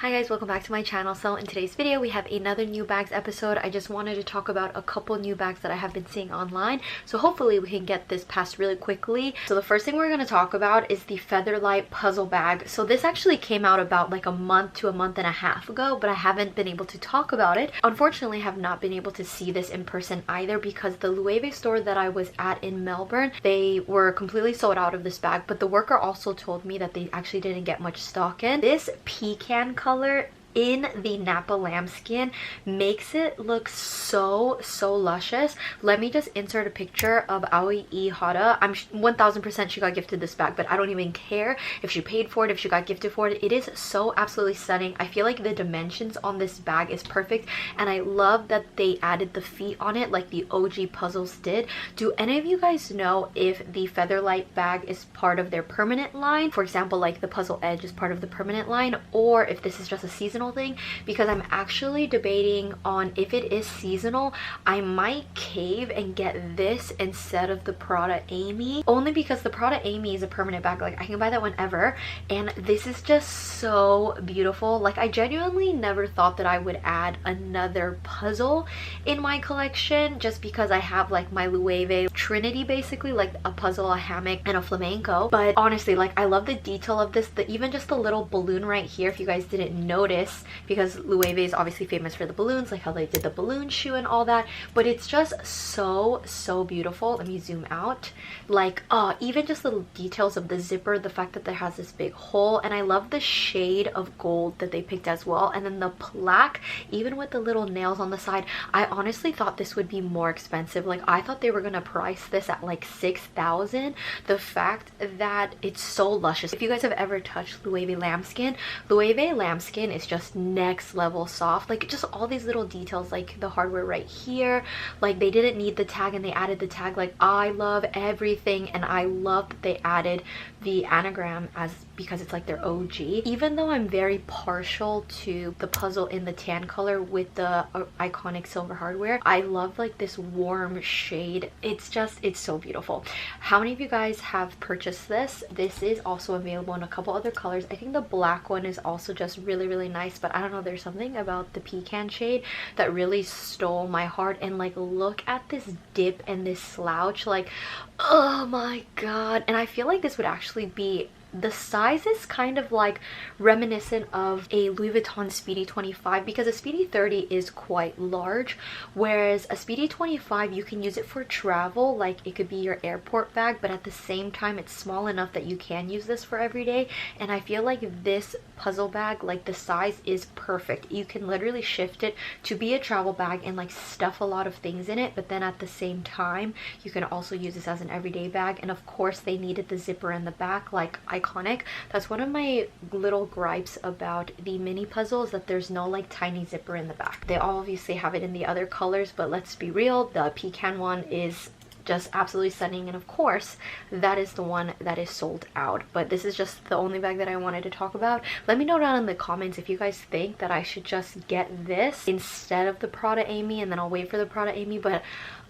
Hi guys, welcome back to my channel. So in today's video we have another new bags episode. I just wanted to talk about a couple new bags that I have been seeing online, so hopefully we can get this passed really quickly. So the first thing we're going to talk about is the Featherlight puzzle bag. So this actually came out about like a month to a month and a half ago, but I haven't been able to talk about it. Unfortunately, I have not been able to see this in person either because the Loewe store that I was at in Melbourne, they were completely sold out of this bag, but the worker also told me that they actually didn't get much stock in. This pecan color in the Napa lambskin makes it look so luscious. Let me just insert a picture of Aoi Hara. I'm 1000% she got gifted this bag, but I don't even care if she paid for it, if she got gifted for it. It is so absolutely stunning. I feel like the dimensions on this bag is perfect, and I love that they added the feet on it like the OG puzzles did. Do any of you guys know if the Featherlight bag is part of their permanent line? For example, like the puzzle edge is part of the permanent line, or if this is just a seasonal thing? Because I'm actually debating on if it is seasonal, I might cave and get this instead of the Prada Aimee, only because the Prada Aimee is a permanent bag. Like I can buy that whenever, and this is just so beautiful. Like I genuinely never thought that I would add another puzzle in my collection, just because I have like my Loewe Trinity, basically like a puzzle, a hammock, and a flamenco. But honestly, like I love the detail of this, even just the little balloon right here, if you guys didn't notice, because Loewe is obviously famous for the balloons, like how they did the balloon shoe and all that. But it's just so beautiful. Let me zoom out. Like even just the details of the zipper, the fact that there has this big hole, and I love the shade of gold that they picked as well. And then the plaque, even with the little nails on the side, I honestly thought this would be more expensive. Like I thought they were gonna price this at like 6,000. The fact that it's so luscious. If you guys have ever touched Loewe lambskin is just next level soft. Like just all these little details, like the hardware right here, like they didn't need the tag and they added the tag. Like I love everything, and I love that they added the anagram because it's like their OG. Even though I'm very partial to the puzzle in the tan color with the iconic silver hardware, I love like this warm shade. It's so beautiful. How many of you guys have purchased this? This is also available in a couple other colors. I think the black one is also just really nice, but I don't know, there's something about the pecan shade that really stole my heart. And like look at this dip and this slouch, like oh my god. And I feel like this would actually be, the size is kind of like reminiscent of a Louis Vuitton Speedy 25, because a Speedy 30 is quite large, whereas a Speedy 25 you can use it for travel, like it could be your airport bag, but at the same time it's small enough that you can use this for every day. And I feel like this puzzle bag, like the size is perfect. You can literally shift it to be a travel bag and like stuff a lot of things in it, but then at the same time you can also use this as an everyday bag. And of course they needed the zipper in the back, like iconic. That's one of my little gripes about the mini puzzles, that there's no like tiny zipper in the back. They obviously have it in the other colors, but let's be real, the pecan one is just absolutely stunning, and of course that is the one that is sold out. But this is just the only bag that I wanted to talk about. Let me know down in the comments if you guys think that I should just get this instead of the Prada Aimee, and then I'll wait for the Prada Aimee. But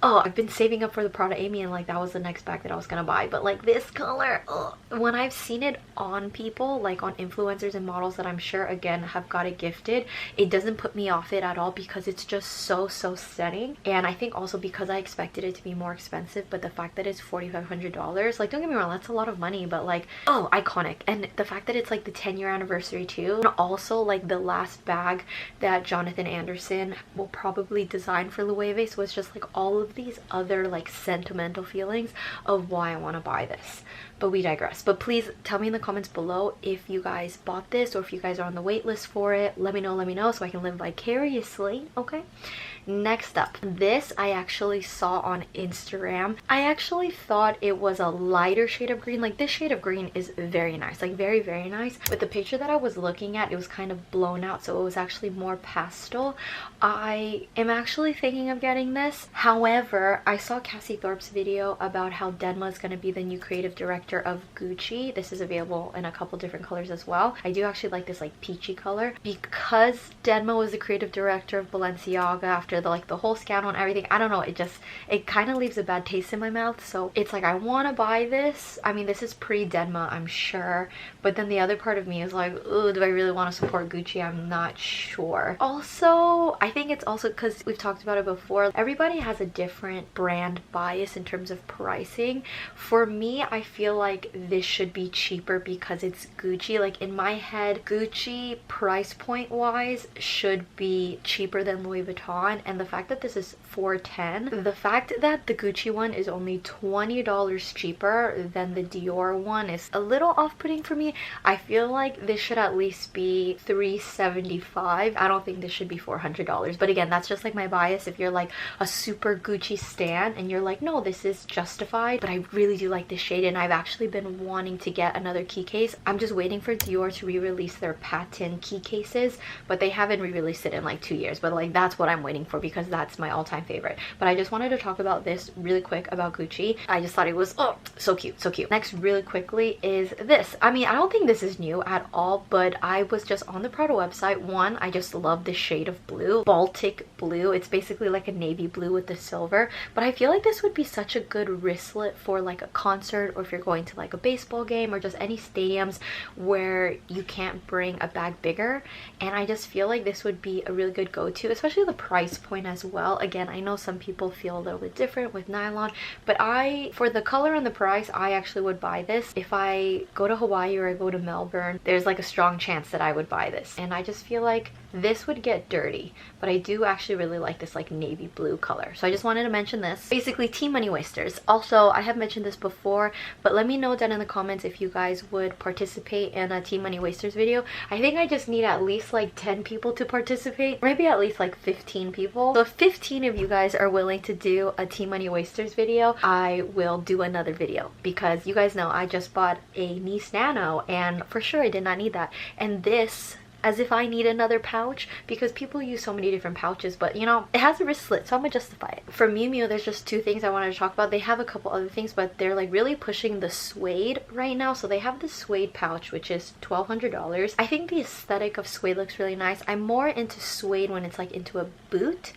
oh, I've been saving up for the Prada Aimee, and like that was the next bag that I was gonna buy. But like this color, when I've seen it on people, like on influencers and models that I'm sure again have got it gifted, it doesn't put me off it at all, because it's just so stunning. And I think also because I expected it to be more expensive, but the fact that it's $4,500, like don't get me wrong, that's a lot of money, but like oh, iconic. And the fact that it's like the 10-year anniversary too, and also like the last bag that Jonathan Anderson will probably design for Loewe, so it's just like all of these other like sentimental feelings of why I want to buy this. But we digress. But please tell me in the comments below if you guys bought this, or if you guys are on the wait list for it. Let me know so I can live vicariously. Okay, next up, this I actually saw on Instagram. I actually thought it was a lighter shade of green. Like this shade of green is very nice, like very nice, but the picture that I was looking at, it was kind of blown out, so it was actually more pastel. I am actually thinking of getting this. However, I saw Cassie Thorpe's video about how Denma is going to be the new creative director director of Gucci. This is available in a couple different colors as well. I do actually like this like peachy color because Denma was the creative director of Balenciaga after the whole scandal and everything. I don't know, it kind of leaves a bad taste in my mouth. So it's like I want to buy this. I mean, this is pre-Denma, I'm sure, but then the other part of me is like, oh, do I really want to support Gucci? I'm not sure. Also, I think it's also because we've talked about it before, everybody has a different brand bias in terms of pricing. For me, I feel like this should be cheaper because it's Gucci. Like in my head, Gucci price point wise should be cheaper than Louis Vuitton, and the fact that this is $410, the fact that the Gucci one is only $20 cheaper than the Dior one is a little off-putting for me. I feel like this should at least be $375. I don't think this should be $400, but again, that's just like my bias. If you're like a super Gucci stan and you're like, no, this is justified, but I really do like this shade, and I've actually been wanting to get another key case. I'm just waiting for Dior to re-release their patent key cases, but they haven't re-released it in like 2 years, but like that's what I'm waiting for because that's my all-time favorite. But I just wanted to talk about this really quick about Gucci. I just thought it was, oh, so cute, so cute. Next really quickly is this. I mean, I don't think this is new at all, but I was just on the Prada website. One, I just love the shade of blue, Baltic blue. It's basically like a navy blue with the silver, but I feel like this would be such a good wristlet for like a concert, or if you're going to like a baseball game or just any stadiums where you can't bring a bag bigger. And I just feel like this would be a really good go-to, especially the price point as well. Again, I know some people feel a little bit different with nylon, but for the color and the price, I actually would buy this. If I go to Hawaii or I go to Melbourne, there's like a strong chance that I would buy this, and I just feel like this would get dirty, but I do actually really like this like navy blue color. So I just wanted to mention this. Basically, tea money wasters. Also, I have mentioned this before, but let me know down in the comments if you guys would participate in a tea money wasters video. I think I just need at least like 10 people to participate, maybe at least like 15 people. So if 15 of you guys are willing to do a tea money wasters video, I will do another video, because you guys know I just bought a Nice Nano and for sure I did not need that. And this, as if I need another pouch, because people use so many different pouches, but you know, it has a wristlet, so I'm gonna justify it. For Miu Miu, there's just two things I wanted to talk about. They have a couple other things, but they're like really pushing the suede right now. So they have the suede pouch, which is $1,200. I think the aesthetic of suede looks really nice. I'm more into suede when it's like into a boot,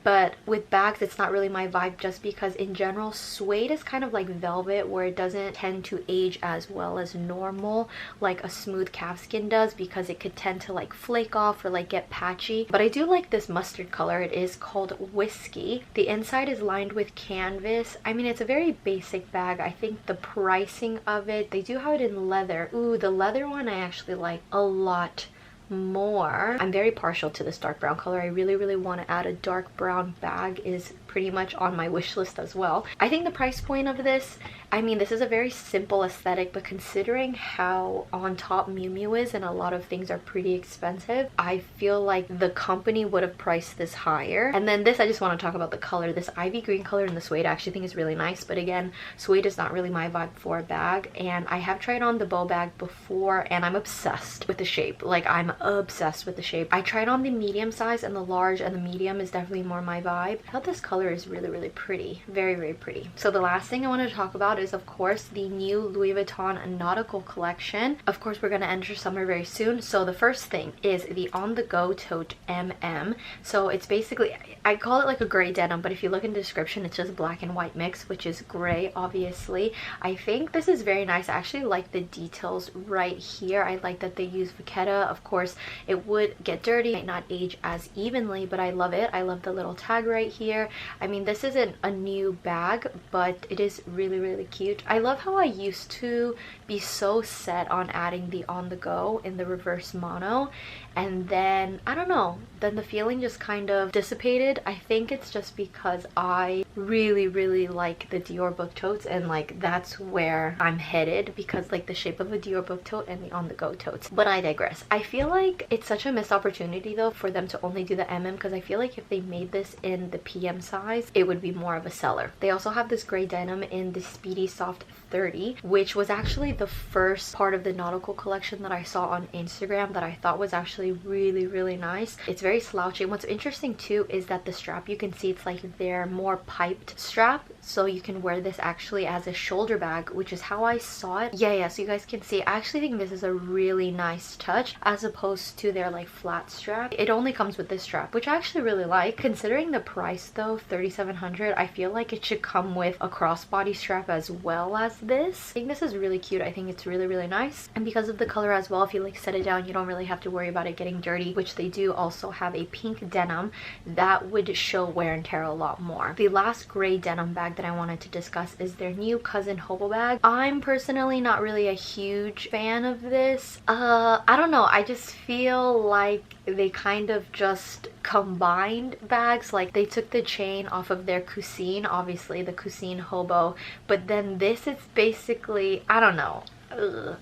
but with bags it's not really my vibe, just because in general suede is kind of like velvet, where it doesn't tend to age as well as normal like a smooth calfskin does, because it could tend to like flake off or like get patchy. But I do like this mustard color. It is called Whiskey. The inside is lined with canvas. I mean, it's a very basic bag. I think the pricing of it, they do have it in leather. Ooh, the leather one I actually like a lot more. I'm very partial to this dark brown color. I really want to add a dark brown bag, is pretty much on my wish list as well. I think the price point of this, I mean, this is a very simple aesthetic, but considering how on top Miu Miu is and a lot of things are pretty expensive, I feel like the company would have priced this higher. And then this, I just want to talk about the color. This ivy green color in the suede I actually think is really nice, but again, suede is not really my vibe for a bag. And I have tried on the bow bag before and I'm obsessed with the shape. Like, I'm obsessed with the shape. I tried on the medium size and the large, and the medium is definitely more my vibe. I thought this color is really pretty, very pretty. So the last thing I want to talk about is of course the new Louis Vuitton Nautical collection. Of course, we're gonna enter summer very soon, so the first thing is the on-the-go tote MM. So it's basically, I call it like a gray denim, but if you look in the description, it's just black and white mix, which is gray obviously. I think this is very nice. I actually like the details right here. I like that they use vachetta. Of course, it would get dirty, might not age as evenly, but I love it. I love the little tag right here. I mean, this isn't a new bag, but it is really cute. I love how I used to be so set on adding the on the go in the reverse mono, and then I don't know, then the feeling just kind of dissipated. I think it's just because I really like the Dior book totes, and like that's where I'm headed, because like the shape of a Dior book tote and the on the go totes. But I digress. I feel like it's such a missed opportunity though for them to only do the MM, because I feel like if they made this in the PM size, it would be more of a seller. They also have this gray denim in the Speedy Soft 30, which was actually the first part of the Nautical collection that I saw on Instagram that I thought was actually really nice. It's very slouchy, and what's interesting too is that the strap, you can see it's like they're more pipe typed strap, so you can wear this actually as a shoulder bag, which is how I saw it. Yeah, so you guys can see, I actually think this is a really nice touch as opposed to their like flat strap. It only comes with this strap, which I actually really like. Considering the price though, $3,700, I feel like it should come with a crossbody strap as well as this. I think this is really cute. I think it's really, really nice. And because of the color as well, if you like set it down, you don't really have to worry about it getting dirty, which they do also have a pink denim that would show wear and tear a lot more. The last gray denim bag that I wanted to discuss is their new Cousin Hobo bag. I'm personally not really a huge fan of this. I don't know, I just feel like they kind of just combined bags. Like they took the chain off of their Cuisine, obviously the Cuisine Hobo, but then this is basically, I don't know.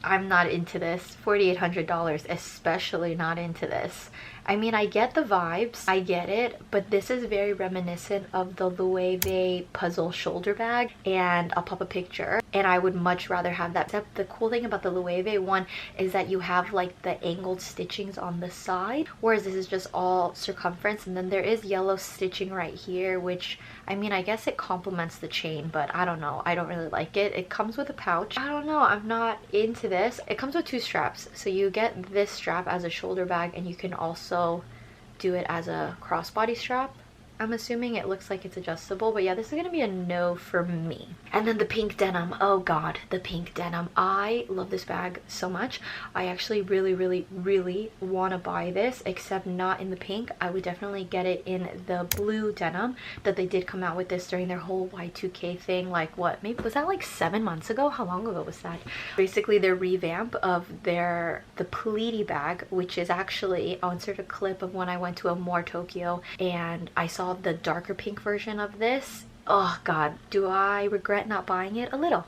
I'm not into this. $4,800, especially not into this. I mean, I get the vibes, I get it, but this is very reminiscent of the Loewe puzzle shoulder bag, and I'll pop a picture, and I would much rather have that. Except the cool thing about the Loewe one is that you have like the angled stitchings on the side, whereas this is just all circumference, and then there is yellow stitching right here, which, I mean, I guess it complements the chain, but I don't know, I don't really like it. It comes with a pouch. I don't know, I'm not into this. It comes with two straps, so you get this strap as a shoulder bag, and you can also do it as a crossbody strap. I'm assuming it looks like it's adjustable, but yeah, this is gonna be a no for me. And then the pink denim, oh god, the pink denim. I love this bag so much. I actually really want to buy this, except not in the pink. I would definitely get it in the blue denim that they did come out with this during their whole Y2K thing. Like what, maybe was that like 7 months ago? How long ago was that? Basically their revamp of the Pleaty bag, which is actually, I'll insert a clip of when I went to Amore Tokyo and I saw the darker pink version of this. Oh god, do I regret not buying it? A little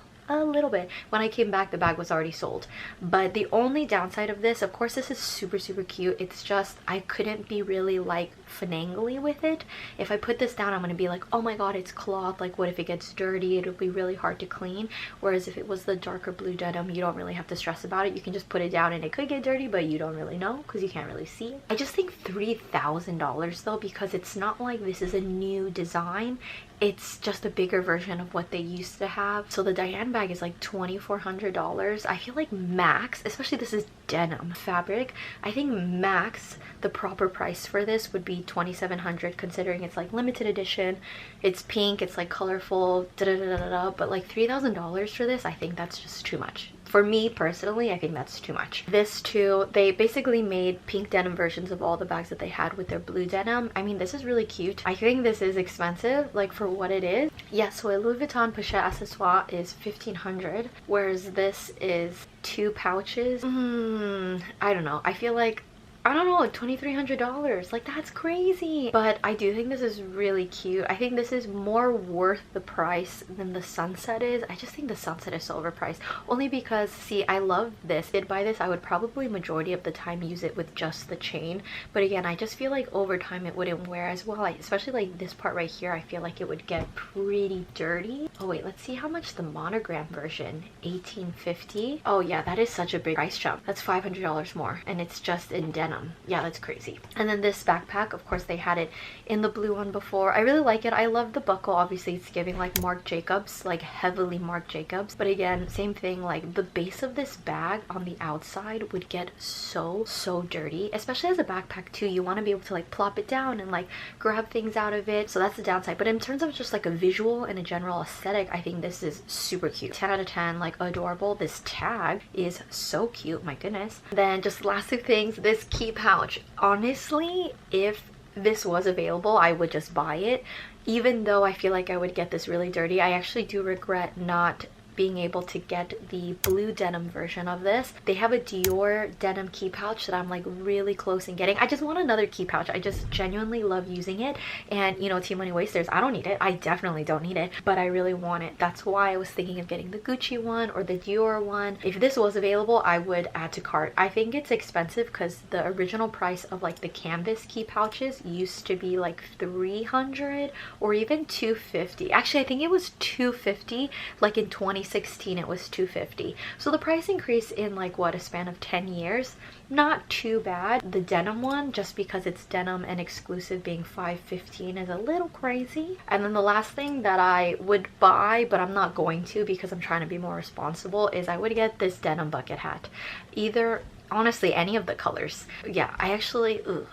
bit. When I came back, the bag was already sold. But the only downside of this, of course, this is super cute. It's just I couldn't be really like finagly with it. If I put this down, I'm gonna be like, oh my god, it's cloth, like what if it gets dirty? It'll be really hard to clean. Whereas if it was the darker blue denim, you don't really have to stress about it. You can just put it down and it could get dirty, but you don't really know because you can't really see it. I just think $3,000 though, because it's not like this is a new design. It's just a bigger version of what they used to have. So the Diane bag is like $2,400. I feel like max, especially this is denim fabric, I think max the proper price for this would be $2,700, considering it's like limited edition, it's pink, it's like colorful, but like $3,000 for this, I think that's just too much. For me personally, I think that's too much. This too, they basically made pink denim versions of all the bags that they had with their blue denim. I mean, this is really cute. I think this is expensive, like for what it is. Yeah, so a Louis Vuitton pochette accessoire is $1,500, whereas this is 2 pouches. I don't know. I feel like, I don't know, $2,300, like that's crazy. But I do think this is really cute. I think this is more worth the price than the Sunset is. I just think the Sunset is so overpriced, only because, see, I love this. If I did buy this, I would probably majority of the time use it with just the chain, but again, I just feel like over time it wouldn't wear as well. Like, especially like this part right here, I feel like it would get pretty dirty. Oh wait, let's see how much the monogram version, $1,850. Oh yeah, that is such a big price jump. That's $500 more, and it's just in denim. Yeah, that's crazy. And then this backpack, of course they had it in the blue one before. I really like it. I love the buckle. Obviously it's giving like Marc Jacobs, like heavily Marc Jacobs, but again, same thing, like the base of this bag on the outside would get so dirty, especially as a backpack too. You want to be able to like plop it down and like grab things out of it, so that's the downside. But in terms of just like a visual and a general aesthetic, I think this is super cute. 10 out of 10, like adorable. This tag is so cute, my goodness. Then just the last 2 things, this key pouch. Honestly, if this was available, I would just buy it. Even though I feel like I would get this really dirty, I actually do regret not being able to get the blue denim version of this. They have a Dior denim key pouch that I'm like really close in getting. I just want another key pouch. I just genuinely love using it, and you know, Tea Money Wasters, I don't need it. I definitely don't need it, but I really want it. That's why I was thinking of getting the Gucci one or the Dior one. If this was available, I would add to cart. I think it's expensive because the original price of like the canvas key pouches used to be like $300 or even $250. Actually, I think it was $250 like in 2017 2016 it was $250. So the price increase in like what, a span of 10 years, not too bad. The denim one, just because it's denim and exclusive, being $515 is a little crazy. And then the last thing that I would buy, but I'm not going to because I'm trying to be more responsible, is I would get this denim bucket hat. Either, honestly, any of the colors. Yeah, I actually, ooh,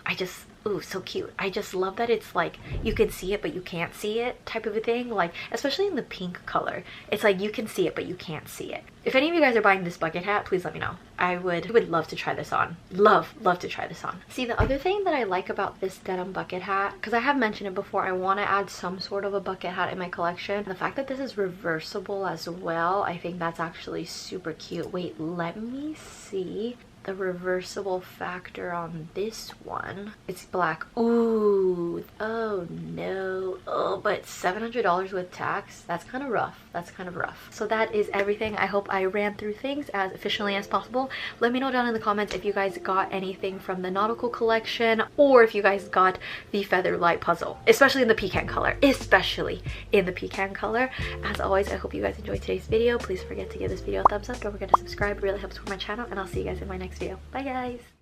so cute. I just love that it's like you can see it but you can't see it type of a thing, like especially in the pink color. It's like you can see it but you can't see it. If any of you guys are buying this bucket hat, please let me know. I would love to try this on. Love to try this on. See, the other thing that I like about this denim bucket hat, because I have mentioned it before, I want to add some sort of a bucket hat in my collection. The fact that this is reversible as well, I think that's actually super cute. Wait, let me see the reversible factor on this one. It's black. Ooh, oh no. Oh, but $700 with tax, that's kind of rough. That's kind of rough. So that is everything. I hope I ran through things as efficiently as possible. Let me know down in the comments if you guys got anything from the Nautical collection, or if you guys got the Featherlight puzzle, especially in the pecan color, especially in the pecan color. As always, I hope you guys enjoyed today's video. Please forget to give this video a thumbs up. Don't forget to subscribe, it really helps for my channel, and I'll see you guys in my next video. Bye guys.